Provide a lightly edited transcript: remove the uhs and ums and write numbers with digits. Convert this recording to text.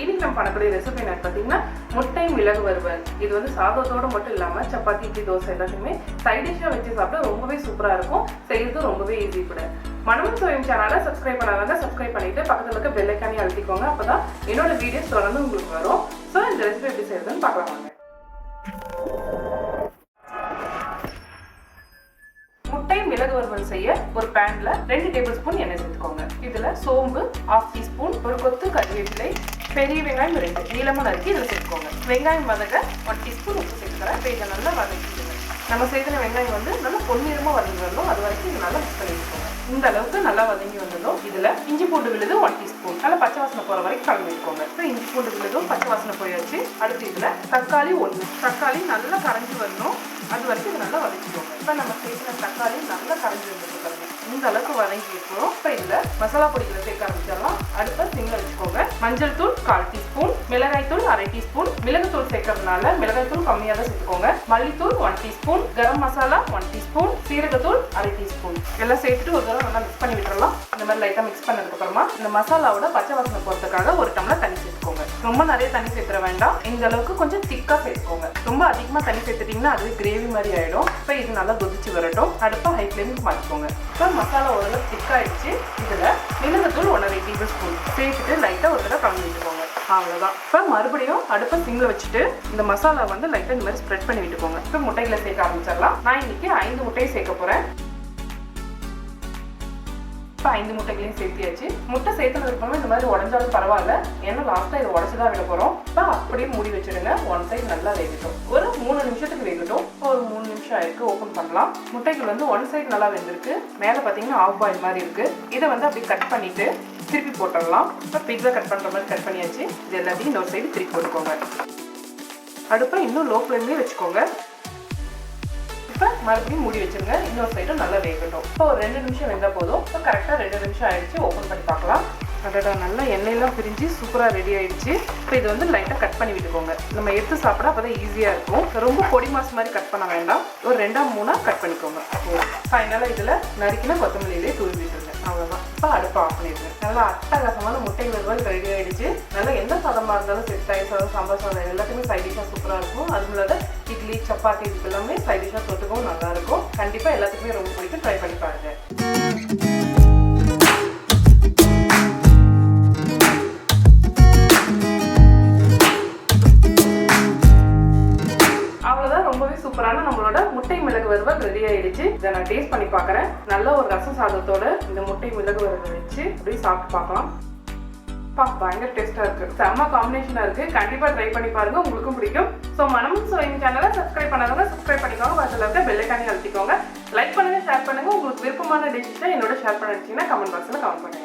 இன்னைக்கு நம்ம பண்ணக்கூடிய ரெசிபி என்ன பார்த்தீங்கன்னா முட்டை மிளகு வறுவல். இது வந்து சாதத்தோட மட்டும் இல்லாமல் சப்பாத்தி, இட்லி, தோசை எல்லாத்தையுமே சைட் டிஷ்ஷாக வச்சு சாப்பிட ரொம்பவே சூப்பராக இருக்கும். செய்யறது ரொம்பவே ஈஸி கூட. மனமும் சுவையும் சேனலை சப்ஸ்கிரைப் பண்ணாதவங்க சப்ஸ்கிரைப் பண்ணிட்டு பக்கத்தில் இருக்க பெல் ஐக்கானே அழுத்திக்கோங்க. அப்பதான் என்னோட வீடியோஸ் தொடர்ந்து உங்களுக்கு வரும். ஸோ இந்த ரெசிபி எப்படி செய்யறதுன்னு பார்க்கலாம் வாங்க. முட்டை மிளகு வறுவல் செய்ய ஒரு பேன்ல 2 டேபிள் ஸ்பூன் எண்ணெய் சேர்த்துக்கோங்க. இதுல சோம்பு 1/2 டீஸ்பூன், ஒரு கொத்து கறிவேப்பிலை, பெரிய வெங்காயம் 2 நீளமா நறுக்கி இதில் சேர்த்துக்கோங்க. வெங்காயம் வதங்க 1 டீஸ்பூன் உப்பு சேர்த்துக்கிறேன். இதை நல்லா வதக்கிடுங்க. நம்ம சேர்த்துன வெங்காயம் வந்து நல்லா பொன்னிறமா வதங்கி வரணும். அது வரைக்கும் இது நல்லா மிக்ஸ் பண்ணி வச்சுக்கோங்க. இந்த அளவுக்கு நல்லா வதங்கி வந்ததும் இதுல இஞ்சி பூண்டு விழுது 1 டீஸ்பூன் நல்லா பச்சை வாசனை போற வரைக்கும் கலந்து வச்சுக்கோங்க. இஞ்சி பூண்டு விழுதும் பச்சை வாசனை போயாச்சு. அடுத்து இதுல தக்காளி 1 தக்காளி நல்லா கரைஞ்சி வரணும். அது வரைக்கும் இது நல்லா வதக்கிக்கோங்க. இப்போ நம்ம சேர்த்துன தக்காளி நல்லா கரைஞ்சி வந்துருக்காங்க. இந்த அளவுக்கு வதங்கி இருக்கணும். இப்போ இதுல மசாலா பொடிகளை சேர்க்க ஆரம்பிச்சிடலாம். அடுத்த சிம்ல வச்சுக்கோங்க. மஞ்சள் தூள் 1/4 டீஸ்பூன், மிளகாய் தூள் 1/2 டீஸ்பூன், மிளகு தூள் சேர்க்கறதுனால மிளகாய் தூள் கம்மியாக தான் சேர்த்துக்கோங்க. மல்லித்தூள் 1 டீஸ்பூன், கரம் மசாலா 1 டீஸ்பூன், சீரகத்தூள் 1/2 டீஸ்பூன் எல்லாம் சேர்த்துட்டு ஒரு தடவை நல்லா மிக்ஸ் பண்ணி விட்டுறலாம். இந்த மாதிரி லைட்டா மிக்ஸ் பண்ணதுக்கு அப்புறமா இந்த மசாலாவோட பச்சை வாசனை போறதுக்காக ஒரு டம்ளர் தண்ணி சேர்த்துக்கோங்க. ரொம்ப நிறைய தண்ணி சேர்த்துற வேண்டாம். இந்த அளவுக்கு கொஞ்சம் திக்கா சேர்த்துக்கோங்க. ரொம்ப அதிகமா தண்ணி சேர்த்துட்டீங்கன்னா அது கிரேவி மாதிரி ஆயிடும். இப்போ இது நல்லா கொதிச்சு வரட்டும். அடுப்பை ஹை ஃப்ளேமுக்கு மாற்றிக்கோங்க. இப்போ மசாலா ஓரளவு திக்காயிடுச்சு. இதுல மிளகுத்தூள் 1/2 டேபிள் ஸ்பூன் சேர்த்துட்டு லைட்டா ஒரு தடவை கலந்து விட்டுக்கோங்க. அவ்வளவுதான். இப்போ மறுபடியும் அடுப்பை சிம்ல வச்சுட்டு இந்த மசாலா வந்து லைட்டா இந்த மாதிரி ஸ்ப்ரெட் பண்ணி விட்டுக்கோங்க. இப்போ முட்டைகளை சேர்க்க ஆரம்பிச்சிடலாம். நான் இன்னைக்கு 5 முட்டையை சேர்க்க போறேன். இப்போ 5 முட்டைகளையும் சேர்த்தியாச்சு. முட்டை சேர்த்ததுக்கு அப்புறமா இந்த மாதிரி உடஞ்சாலும் பரவாயில்ல, ஏன்னா லாஸ்ட்டாக இதை உடச்சுதான் விட போகிறோம். இப்போ அப்படியே மூடி வச்சிடுங்க. 1 சைடு நல்லா வேகட்டும். ஒரு 3 நிமிஷத்துக்கு வேகட்டும். இப்போ ஒரு 3 நிமிஷம் ஆயிருக்கு. ஓப்பன் பண்ணலாம். முட்டைகள் வந்து 1 சைடு நல்லா வெந்திருக்கு. மேலே பார்த்தீங்கன்னா ஆஃப் பாயில் மாதிரி இருக்கு. இதை வந்து அப்படி கட் பண்ணிட்டு திருப்பி போட்டுடலாம். இப்போ பிட்ஸா கட் பண்ணுற மாதிரி கட் பண்ணியாச்சு. இது எல்லாத்தையும் இன்னொரு சைடு திருப்பி போட்டுக்கோங்க. அடுப்பை இன்னும் லோ ஃப்ளேம்லேயே வச்சுக்கோங்க. மறுபடியும் மூடி வச்சிருங்க. இன்னொரு சைடும் நல்லா வேகட்டும். இப்போ ஒரு 2 நிமிஷம் வெந்தால் போதும். இப்போ கரெக்டாக 2 நிமிஷம் ஆயிடுச்சு. ஓப்பன் பண்ணி பார்க்கலாம். அதோட நல்லா எண்ணெயெல்லாம் பிரிஞ்சு சூப்பராக ரெடி ஆயிடுச்சு. இப்போ இது வந்து லைட்டாக கட் பண்ணி விட்டுக்கோங்க. நம்ம எடுத்து சாப்பிட அப்போதான் ஈஸியாக இருக்கும். ரொம்ப பொடி மாஸ் மாதிரி கட் பண்ண வேண்டாம். ஒரு 2-3 கட் பண்ணிக்கோங்க. ஃபைனலாக இதில் நறுக்கினா கொத்தமல்லியிலே தூவி விட்டுருங்க. அவ்வளோதான். இப்போ அடுப்பை ஆஃப் பண்ணிடுங்க. நல்லா அட்டகாசமான முட்டை வறுவல் ரெடி ஆயிடுச்சு. நல்லா எந்த சாதமாக இருந்தாலும் சரி, தயிர் சாதம், சாம்பார் சாதம் எல்லாத்தையுமே சைட் டிஷ்ஷாக சூப்பராக இருக்கும். அது இல்லாத இட்லி, சப்பாத்தி இதுக்கு எல்லாமே சைட் டிஷ்ஷாக தொட்டுக்கவும் நல்லா இருக்கும். கண்டிப்பாக எல்லாத்துக்குமே ரொம்ப பிடிக்கும். ட்ரை பண்ணி பாருங்க. அவ்வளவுதான். ரொம்பவே சூப்பரான நம்மளோட முட்டை மிளகு வறுவல் ரெடி ஆயிடுச்சு. இதை நான் டேஸ்ட் பண்ணி பார்க்குறேன். நல்ல ஒரு ரசம் சாதத்தோட இந்த முட்டை மிளகு வறுவல் வச்சு அப்படியே சாப்பிட்டு பார்க்கலாம். பயங்கர டேஸ்டா இருக்கு. செம்ம காம்பினேஷனா இருக்கு. கண்டிப்பா ட்ரை பண்ணி பாருங்க. உங்களுக்கும் பிடிக்கும். ஸோ மனமும் சுவையும் சேனலை சப்ஸ்கிரைப் பண்ணாதவங்க சப்ஸ்கிரைப் பண்ணிக்கோங்க. பக்கத்துல இருக்க பெல் ஐக்கானே அழுத்திக்கோங்க. லைக் பண்ணுங்க, ஷேர் பண்ணுங்க. உங்களுக்கு விருப்பமான டிஷ்ஷை என்னோட ஷேர் பண்ணிட்டீங்கன்னா கமெண்ட் பாக்ஸ்ல கமெண்ட் பண்ணுங்க.